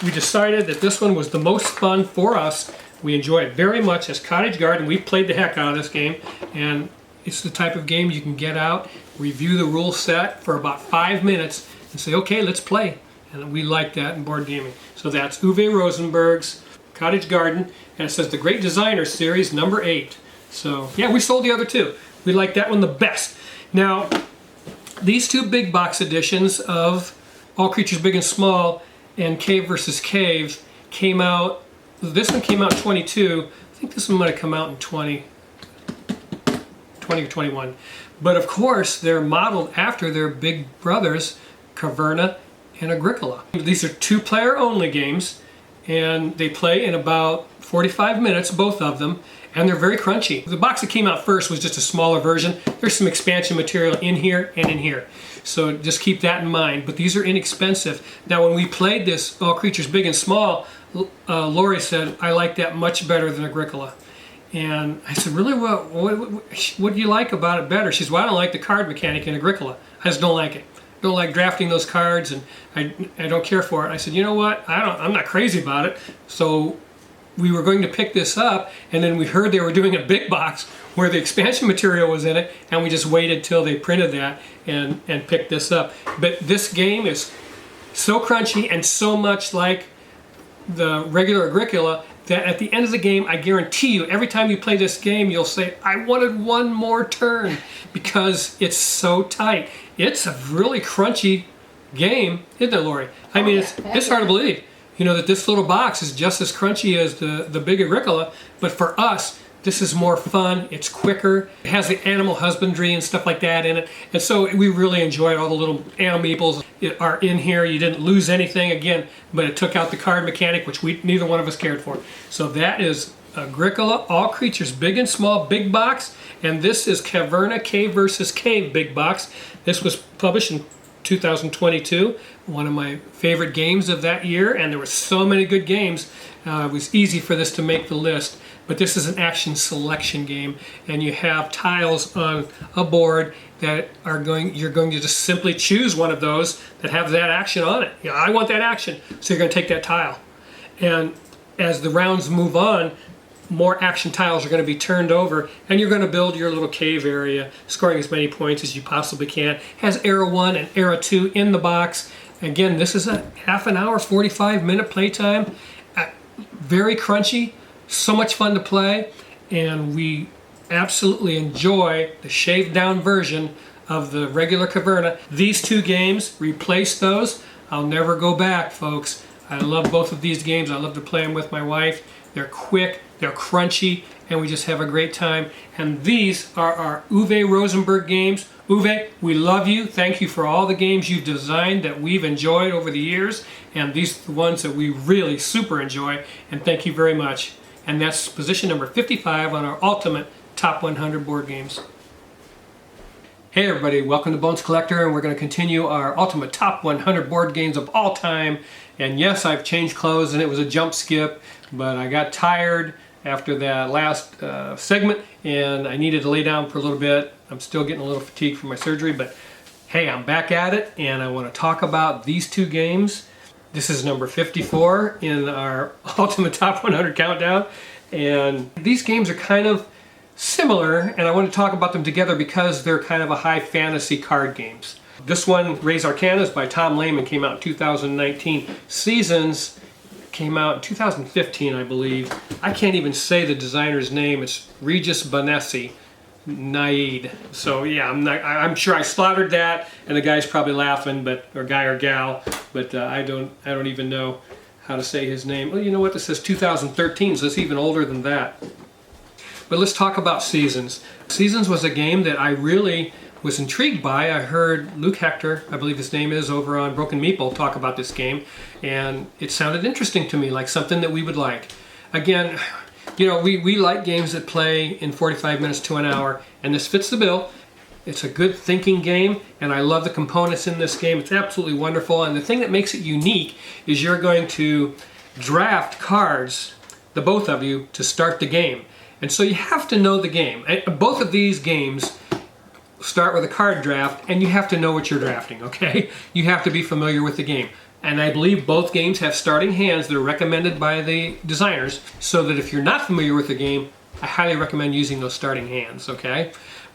we decided that this one was the most fun for us. We enjoy it very much as Cottage Garden. We've played the heck out of this game, and it's the type of game you can get out, review the rule set for about 5 minutes, and say, okay, let's play. And we like that in board gaming. So that's Uwe Rosenberg's Cottage Garden, and it says the Great Designer Series number 8. So yeah, we sold the other 2. We like that one the best. Now, these 2 big box editions of All Creatures Big and Small and Cave vs. Cave came out. This one came out in 22. I think this one might have come out in 20 or 21. But of course, they're modeled after their big brothers, Caverna and Agricola. These are 2-player only games, and they play in about 45 minutes, both of them, and they're very crunchy. The box that came out first was just a smaller version. There's some expansion material in here and in here, so just keep that in mind. But these are inexpensive. Now, when we played this All Creatures Big and Small, Lori said, I like that much better than Agricola. And I said, really, what do you like about it better? She said, well, I don't like the card mechanic in Agricola. I just don't like it. Don't like drafting those cards, and I don't care for it. I said, you know what? I'm not crazy about it. So we were going to pick this up, and then we heard they were doing a big box where the expansion material was in it, and we just waited till they printed that and picked this up. But this game is so crunchy and so much like the regular Agricola that at the end of the game, I guarantee you, every time you play this game, you'll say, I wanted 1 more turn, because it's so tight. It's a really crunchy game, isn't it, Lori? I mean, it's hard to believe, you know, that this little box is just as crunchy as the big Agricola, but for us, this is more fun, it's quicker, it has the animal husbandry and stuff like that in it, and so we really enjoyed all the little animal meeples are in here. You didn't lose anything, again, but it took out the card mechanic, which neither one of us cared for. So that is Agricola, All Creatures Big and Small, big box, and this is Caverna Cave vs. Cave, big box. This was published in 2022, one of my favorite games of that year, and there were so many good games. It was easy for this to make the list. But this is an action selection game, and you have tiles on a board that you're going to just simply choose one of those that have that action on it. I want that action, so you're going to take that tile. And as the rounds move on, more action tiles are going to be turned over, and you're going to build your little cave area, scoring as many points as you possibly can. Has Era 1 and Era 2 in the box. Again, this is a half an hour, 45-minute playtime. Very crunchy, so much fun to play, and we absolutely enjoy the shaved down version of the regular Caverna. These two games replace those. I'll never go back, folks. I love both of these games. I love to play them with my wife. They're quick, they're crunchy, and we just have a great time. And these are our Uwe Rosenberg games. Uwe, we love you. Thank you for all the games you've designed that we've enjoyed over the years. And these are the ones that we really super enjoy. And thank you very much. And that's position number 55 on our ultimate top 100 board games. Hey everybody, welcome to Bones Collector, and we're going to continue our ultimate top 100 board games of all time. And yes, I've changed clothes and it was a jump skip, but I got tired after that last segment and I needed to lay down for a little bit. I'm still getting a little fatigued from my surgery, but hey, I'm back at it and I want to talk about these two games. This is number 54 in our ultimate top 100 countdown, and these games are kind of similar, and I want to talk about them together because they're kind of a high fantasy card games. This one, Res Arcana, is by Tom Lehman, came out in 2019. Seasons came out in 2015, I believe. I can't even say the designer's name. It's Regis Bonesi, Naid. So yeah, I'm sure I slaughtered that, and the guy's probably laughing, or guy or gal, but I don't even know how to say his name. Well, you know what? This says 2013, so it's even older than that. But let's talk about Seasons. Seasons was a game that I really was intrigued by. I heard Luke Hector, I believe his name is, over on Broken Meeple talk about this game, and it sounded interesting to me, like something that we would like. Again, you know, we like games that play in 45 minutes to an hour, and this fits the bill. It's a good thinking game, and I love the components in this game. It's absolutely wonderful, and the thing that makes it unique is you're going to draft cards, the both of you, to start the game. And so you have to know the game. Both of these games start with a card draft, and you have to know what you're drafting, okay? You have to be familiar with the game. And I believe both games have starting hands that are recommended by the designers, so that if you're not familiar with the game, I highly recommend using those starting hands, okay?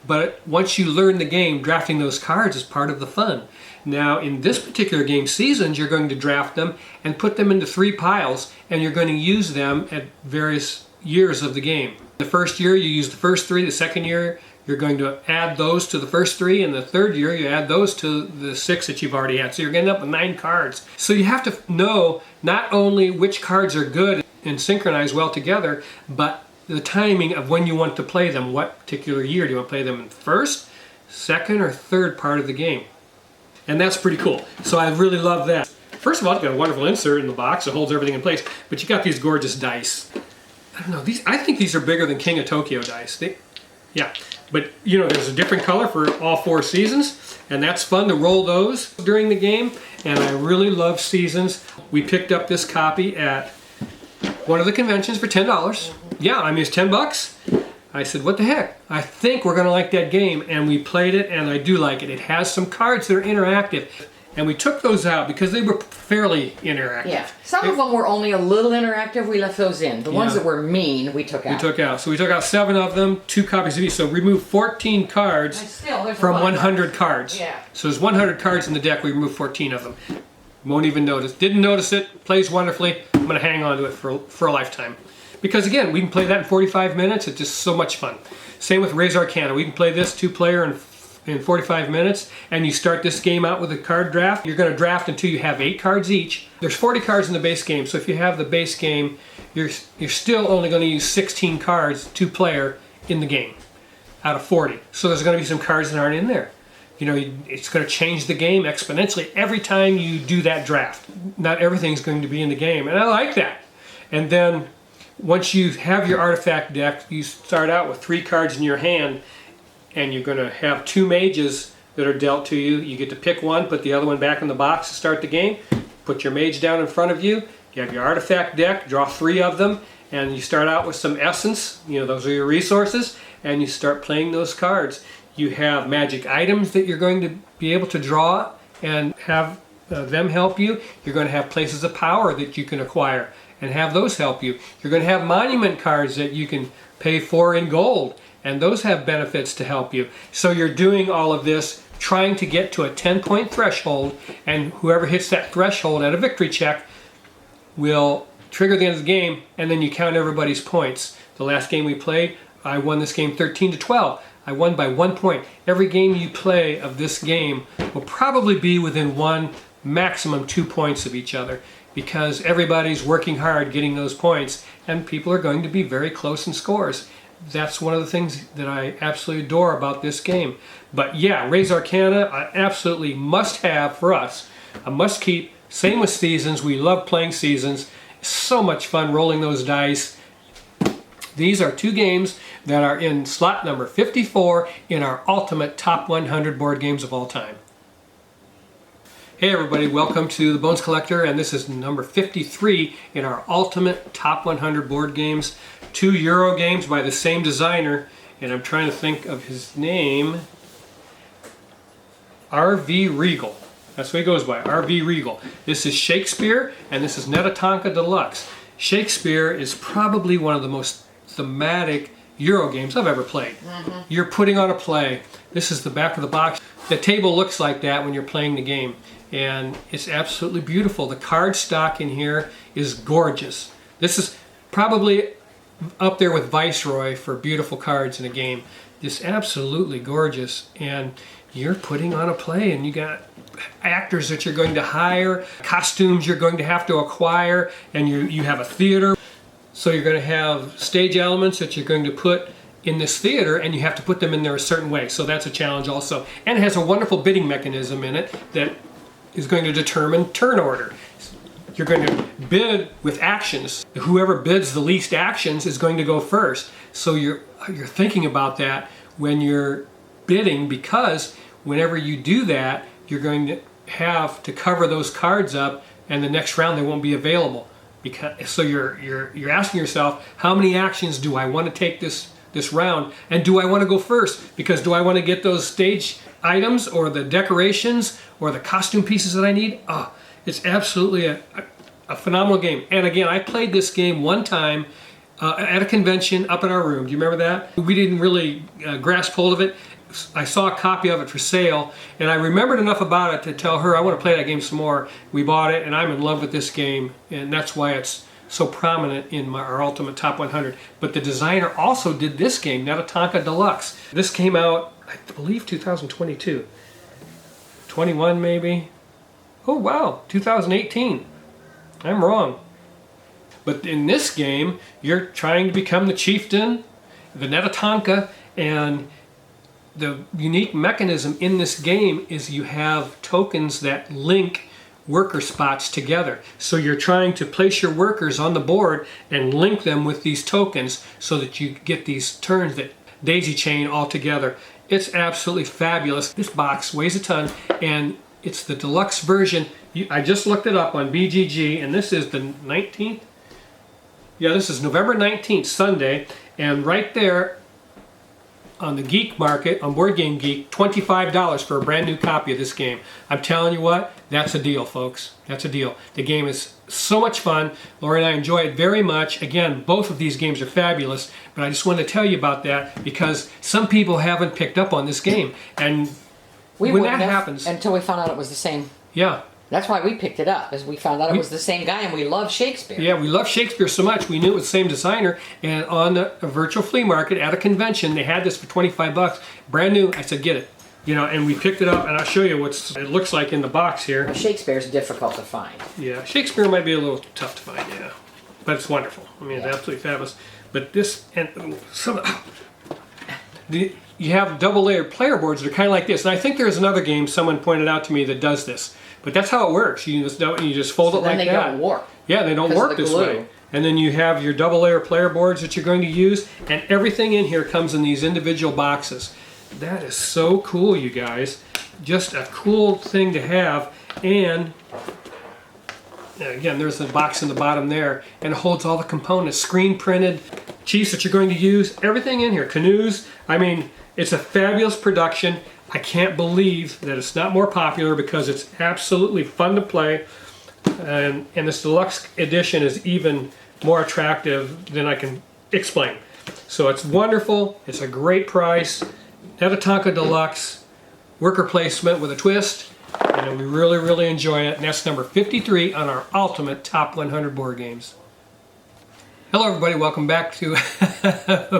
But once you learn the game, drafting those cards is part of the fun. Now, in this particular game, Seasons, you're going to draft them and put them into 3 piles, and you're going to use them at various years of the game. The first year, you use the first 3. The second year, you're going to add those to the first 3. And the third year, you add those to the 6 that you've already had. So you're going to end up with 9 cards. So you have to know not only which cards are good and synchronize well together, but the timing of when you want to play them. What particular year do you want to play them in? First, second, or third part of the game? And that's pretty cool. So I really love that. First of all, it's got a wonderful insert in the box that holds everything in place. But you got these gorgeous dice. I don't know, I think these are bigger than King of Tokyo dice. Yeah, but you know, there's a different color for all 4 seasons, and that's fun to roll those during the game, and I really love Seasons. We picked up this copy at one of the conventions for $10. Yeah, I mean, it's 10 bucks. I said, what the heck? I think we're gonna like that game, and we played it, and I do like it. It has some cards that are interactive. And we took those out because they were fairly interactive. Yeah. Some of them were only a little interactive. We left those in. The ones that were mean, we took out. We took out. So we took out 7 of them, 2 copies of each. So we removed 14 cards from 100 cards. Yeah. So there's 100 cards in the deck. We removed 14 of them. Won't even notice. Didn't notice it. Plays wonderfully. I'm going to hang on to it for a lifetime. Because again, we can play that in 45 minutes. It's just so much fun. Same with Res Arcana. We can play this 2-player in 45 minutes, and you start this game out with a card draft. You're going to draft until you have 8 cards each. There's 40 cards in the base game, so if you have the base game, you're still only going to use 16 cards, 2-player, in the game out of 40. So there's going to be some cards that aren't in there. You know, it's going to change the game exponentially every time you do that draft. Not everything's going to be in the game, and I like that. And then once you have your artifact deck, you start out with 3 cards in your hand, and you're going to have 2 mages that are dealt to you. You get to pick one, put the other one back in the box to start the game, put your mage down in front of you, you have your artifact deck, draw 3 of them, and you start out with some essence, you know, those are your resources, and you start playing those cards. You have magic items that you're going to be able to draw and have them help you. You're going to have places of power that you can acquire and have those help you. You're going to have monument cards that you can pay for in gold, and those have benefits to help you. So you're doing all of this trying to get to a 10-point threshold, and whoever hits that threshold at a victory check will trigger the end of the game, and then you count everybody's points. The last game we played, I won this game 13-12. I won by 1 point. Every game you play of this game will probably be within 1, maximum 2 points of each other, because everybody's working hard getting those points, and people are going to be very close in scores. That's one of the things that I absolutely adore about this game. But yeah, Raise Arcana, I absolutely must have for us. A must keep. Same with Seasons. We love playing Seasons. So much fun rolling those dice. These are 2 games that are in slot number 54 in our ultimate top 100 board games of all time. Hey everybody, welcome to The Bones Collector, and this is number 53 in our ultimate top 100 board games. 2 Euro games by the same designer, and I'm trying to think of his name. R.V. Regal. That's what he goes by, R.V. Regal. This is Shakespeare, and this is Netatanka Deluxe. Shakespeare is probably one of the most thematic Euro games I've ever played. You're putting on a play. This is the back of the box. The table looks like that when you're playing the game, and it's absolutely beautiful. The card stock in here is gorgeous. This is probably up there with Viceroy for beautiful cards in a game. Just absolutely gorgeous, and you're putting on a play, and you got actors that you're going to hire, costumes you're going to have to acquire, and you have a theater. So you're going to have stage elements that you're going to put in this theater, and you have to put them in there a certain way. So that's a challenge also. And it has a wonderful bidding mechanism in it that is going to determine turn order. You're going to bid with actions. Whoever bids the least actions is going to go first. So you're thinking about that when you're bidding, because whenever you do that, you're going to have to cover those cards up, and the next round they won't be available. So you're asking yourself, how many actions do I want to take this round, and do I want to go first? Because do I want to get those stage items or the decorations or the costume pieces that I need? It's absolutely a phenomenal game. And again, I played this game one time at a convention up in our room. Do you remember that? We didn't really grasp hold of it. I saw a copy of it for sale, and I remembered enough about it to tell her I want to play that game some more. We bought it, and I'm in love with this game, and that's why it's so prominent in our Ultimate Top 100. But the designer also did this game, Netatanka Deluxe. This came out, I believe, 2022. 21 maybe? Oh wow, 2018. I'm wrong. But in this game, you're trying to become the chieftain, the Netatanka, and the unique mechanism in this game is you have tokens that link worker spots together. So you're trying to place your workers on the board and link them with these tokens so that you get these turns that daisy chain all together. It's absolutely fabulous. This box weighs a ton, and it's the deluxe version. I just looked it up on BGG, and this is the 19th? Yeah, this is November 19th, Sunday, and right there on the Geek Market, on Board Game Geek, $25 for a brand new copy of this game. I'm telling you what, that's a deal, folks. That's a deal. The game is so much fun. Lori and I enjoy it very much. Again, both of these games are fabulous, but I just wanted to tell you about that because some people haven't picked up on this game. And when that happens, until we found out it was the same. Yeah. That's why we picked it up, as we found out it was the same guy, and we love Shakespeare. Yeah, we love Shakespeare so much, we knew it was the same designer, and on a virtual flea market at a convention, they had this for 25 bucks, brand new. I said, get it. You know, and we picked it up, and I'll show you what it looks like in the box here. Shakespeare's difficult to find. Yeah, Shakespeare might be a little tough to find, yeah. But it's wonderful. I mean, it's absolutely fabulous. But this, and some, you have double-layered player boards that are kind of like this. And I think there's another game someone pointed out to me that does this. But that's how it works. You just fold it like that. Then they don't warp. Yeah, they don't work this way. And then you have your double-layer player boards that you're going to use, and everything in here comes in these individual boxes. That is so cool, you guys. Just a cool thing to have. And again, there's the box in the bottom there, and it holds all the components, screen printed, chiefs that you're going to use, everything in here, canoes. I mean, it's a fabulous production. I can't believe that it's not more popular because it's absolutely fun to play. And this deluxe edition is even more attractive than I can explain. So it's wonderful. It's a great price. Minnetonka Deluxe, worker placement with a twist. And we really, really enjoy it. And that's number 53 on our Ultimate Top 100 board games. Hello everybody, welcome back to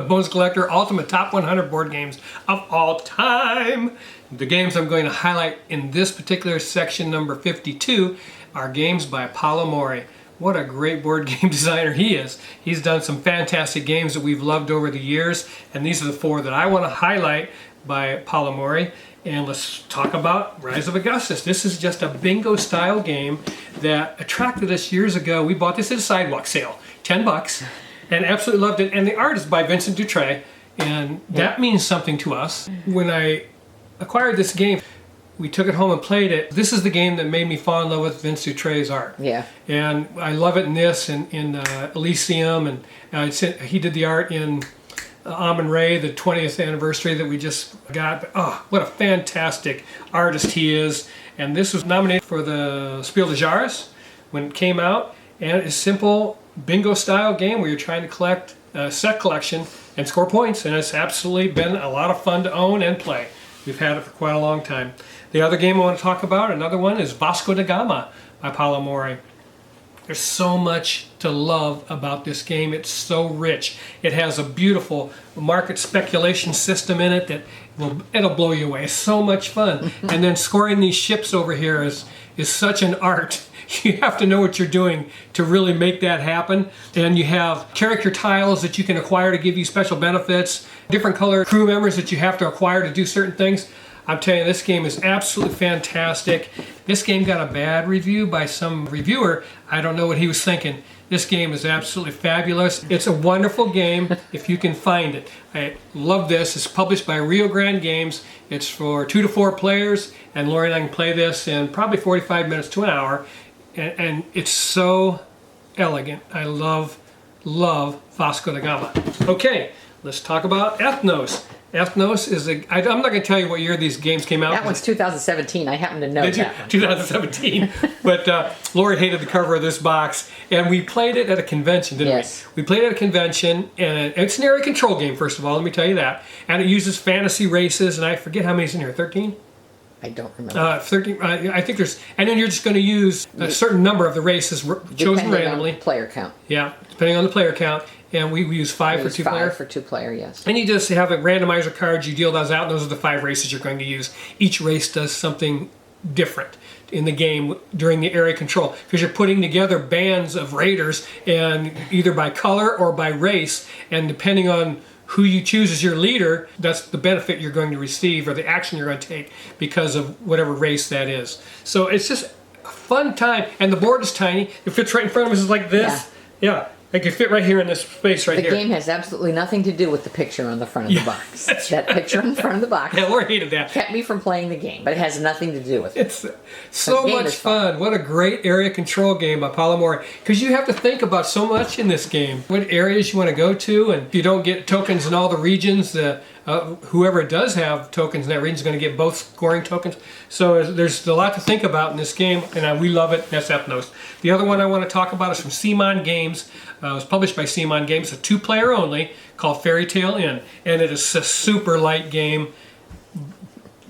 Bones Collector Ultimate Top 100 board games of all time. The games I'm going to highlight in this particular section, number 52, are games by Paolo Mori. What a great board game designer he is. He's done some fantastic games that we've loved over the years, and these are the 4 that I want to highlight by Paolo Mori. And let's talk about Rise of Augustus. This is just a bingo style game that attracted us years ago. We bought this at a sidewalk sale, $10, and absolutely loved it. And the art is by Vincent Dutrait, and that means something to us. When I acquired this game, we took it home and played it. This is the game that made me fall in love with Vince Dutrait's art. Yeah. And I love it in this, and in Elysium, and he did the art in Amun-Re, the 20th anniversary that we just got. But, oh, what a fantastic artist he is. And this was nominated for the Spiel des Jahres when it came out. And it's a simple bingo style game where you're trying to collect a set collection and score points. And it's absolutely been a lot of fun to own and play. We've had it for quite a long time. The other game I want to talk about, another one, is Vasco da Gama by Paolo Mori. There's so much to love about this game. It's so rich. It has a beautiful market speculation system in it that it'll blow you away. It's so much fun. And then scoring these ships over here is such an art. You have to know what you're doing to really make that happen. And you have character tiles that you can acquire to give you special benefits, different color crew members that you have to acquire to do certain things. I'm telling you, this game is absolutely fantastic. This game got a bad review by some reviewer. I don't know what he was thinking. This game is absolutely fabulous. It's a wonderful game if you can find it. I love this. It's published by Rio Grande Games. It's for 2 to 4 players, and Lori and I can play this in probably 45 minutes to an hour. And it's so elegant. I love Vasco da Gama. Okay, let's talk about Ethnos. Ethnos is I'm not going to tell you what year these games came out. That one's 2017. I happen to know that one. 2017. But Lori hated the cover of this box, and we played it at a convention, didn't we? We played it at a convention, and it's an area control game, first of all, let me tell you that. And it uses fantasy races, and I forget how many's in here, 13? I don't remember. 13. I think there's, and then you're just going to use a certain number of the races chosen randomly. On player count. Yeah, depending on the player count. And we use 5 for 2 player. 5 for 2 player, yes. And you just have a randomizer cards, you deal those out, and those are the 5 races you're going to use. Each race does something different in the game during the area control, because you're putting together bands of raiders, and either by color or by race, and depending on who you choose as your leader, that's the benefit you're going to receive or the action you're going to take because of whatever race that is. So it's just a fun time, and the board is tiny. It fits right in front of us like this. Yeah. It can fit right here in this space right here. The game has absolutely nothing to do with the picture on the front of the box. That picture on the front of the box Lori hated that. kept me from playing the game, but it has nothing to do with it. It's so much fun. What a great area control game by Paolo Mori. Because you have to think about so much in this game. What areas you want to go to, and if you don't get tokens in all the regions, whoever does have tokens in that region is going to get both scoring tokens. So there's a lot to think about in this game, and we love it. That's Ethnos. The other one I want to talk about is from CMON Games. It was published by CMON Games. It's a 2-player only, called Fairy Tale Inn. And it is a super light game,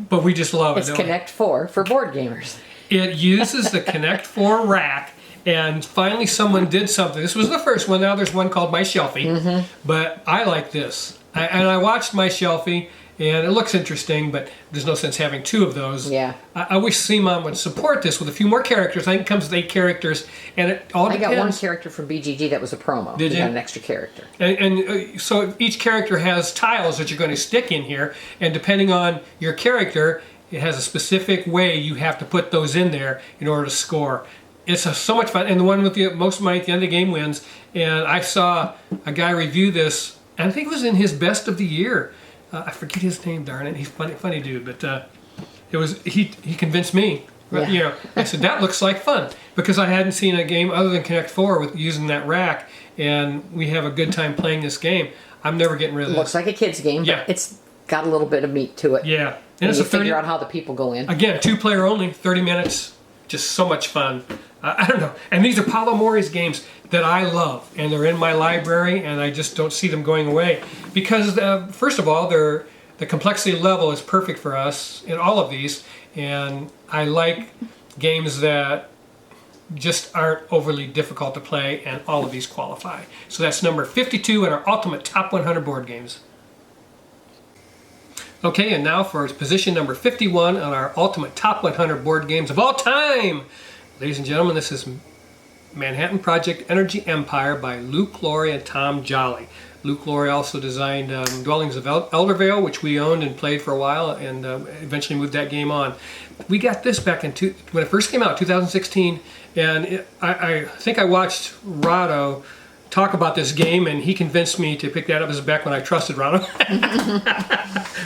but we just love it. It's Connect 4 for board gamers. It uses the Connect 4 rack, and finally someone did something. This was the first one. Now there's one called My Shelfie, but I like this. I watched My Shelfie, and it looks interesting, but there's no sense having 2 of those. Yeah. I wish CMON would support this with a few more characters. I think it comes with 8 characters, and it all depends. I got one character from BGG that was a promo. Did you? Got an extra character. And so each character has tiles that you're going to stick in here, and depending on your character, it has a specific way you have to put those in there in order to score. It's so much fun, and the one with the most money at the end of the game wins. And I saw a guy review this, and I think it was in his best of the year. I forget his name, darn it. He's funny dude, but he convinced me. Yeah. You know, I said that looks like fun, because I hadn't seen a game other than Connect 4 with using that rack, and we have a good time playing this game. I'm never getting rid of this. Looks like a kid's game, but it's got a little bit of meat to it. Yeah, And it's you a 30, figure out how the people go in. again, 2-player only, 30 minutes, just so much fun. I don't know. And these are Paulo Mori's games that I love, and they're in my library, and I just don't see them going away. Because, first of all, the complexity level is perfect for us in all of these, and I like games that just aren't overly difficult to play, and all of these qualify. So that's number 52 in our Ultimate Top 100 board games. Okay, and now for position number 51 on our Ultimate Top 100 board games of all time. Ladies and gentlemen, this is Manhattan Project Energy Empire by Luke Laurie and Tom Jolly. Luke Laurie also designed Dwellings of Eldervale, which we owned and played for a while, and eventually moved that game on. We got this back when it first came out, 2016, and I think I watched Rado talk about this game, and he convinced me to pick that up. This is back when I trusted Rado.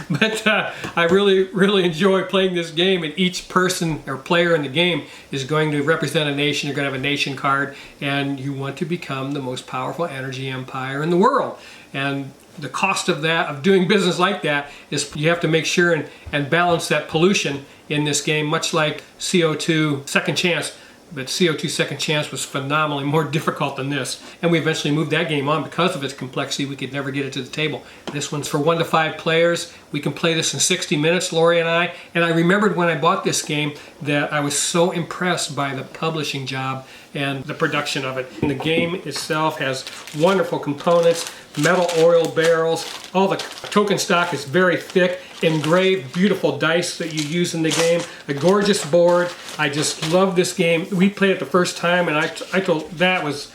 But I really enjoy playing this game, and each person or player in the game is going to represent a nation. You're going to have a nation card, and you want to become the most powerful energy empire in the world. And the cost of that, of doing business like that, is you have to make sure and balance that pollution in this game, much like CO2 Second Chance. But CO2 Second Chance was phenomenally more difficult than this. And we eventually moved that game on because of its complexity. We could never get it to the table. This one's for 1 to 5 players. We can play this in 60 minutes, Lori and I. And I remembered when I bought this game that I was so impressed by the publishing job and the production of it. And the game itself has wonderful components, metal oil barrels. All the token stock is very thick, engraved, beautiful dice that you use in the game. A gorgeous board. I just love this game. We played it the first time, and I told that was,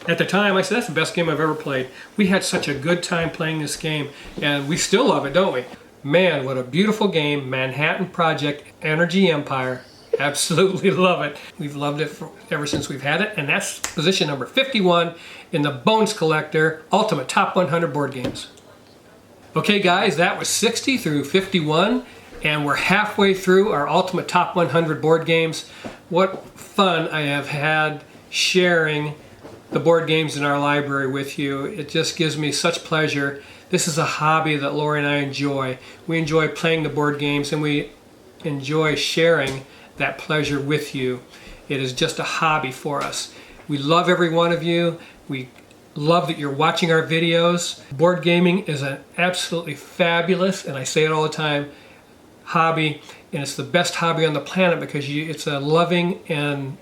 at the time, I said, that's the best game I've ever played. We had such a good time playing this game, and we still love it, don't we? Man, what a beautiful game. Manhattan Project Energy Empire. Absolutely love it. We've loved it ever since we've had it, and that's position number 51 in the Bones Collector Ultimate Top 100 board games. Okay guys, that was 60 through 51, and we're halfway through our Ultimate Top 100 board games. What fun I have had sharing the board games in our library with you. It just gives me such pleasure. This is a hobby that Lori and I enjoy. We enjoy playing the board games, and we enjoy sharing that pleasure with you. It is just a hobby for us. We love every one of you. We love that you're watching our videos. Board gaming is an absolutely fabulous, and I say it all the time, hobby, and it's the best hobby on the planet because it's a loving and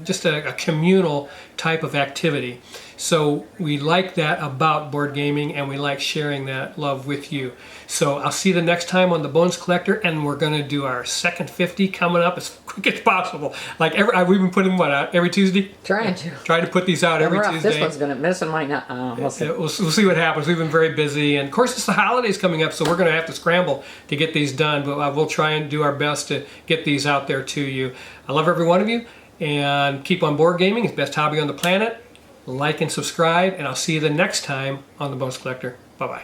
just a communal type of activity. So we like that about board gaming, and we like sharing that love with you. So I'll see you the next time on the Bones Collector, and we're going to do our second 50 coming up as quick as possible. Like we've been putting what out every Tuesday? Trying to. Trying to put these out every Tuesday. This one might not. We'll see. We'll see what happens. We've been very busy, and of course it's the holidays coming up, so we're going to have to scramble to get these done. But we'll try and do our best to get these out there to you. I love every one of you, and keep on board gaming. It's the best hobby on the planet. Like and subscribe, and I'll see you the next time on the Bones Collector. Bye-bye.